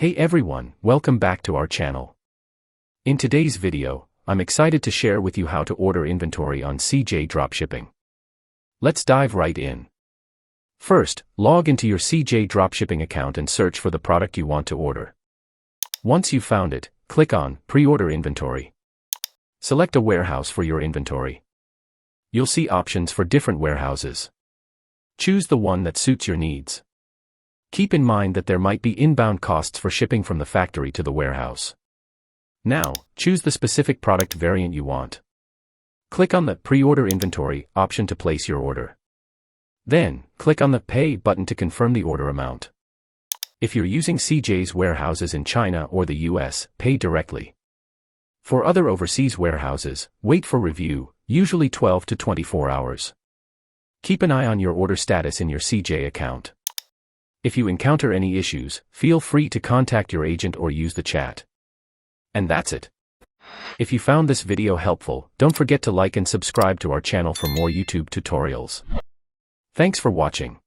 Hey everyone, welcome back to our channel. In today's video, I'm excited to share with you how to order inventory on CJ Dropshipping. Let's dive right in. First, log into your CJ Dropshipping account and search for the product you want to order. Once you've found it, click on Pre-order Inventory. Select a warehouse for your inventory. You'll see options for different warehouses. Choose the one that suits your needs. Keep in mind that there might be inbound costs for shipping from the factory to the warehouse. Now, choose the specific product variant you want. Click on the Pre-order Inventory option to place your order. Then, click on the Pay button to confirm the order amount. If you're using CJ's warehouses in China or the US, pay directly. For other overseas warehouses, wait for review, usually 12 to 24 hours. Keep an eye on your order status in your CJ account. If you encounter any issues, feel free to contact your agent or use the chat. And that's it. If you found this video helpful, don't forget to like and subscribe to our channel for more YouTube tutorials. Thanks for watching.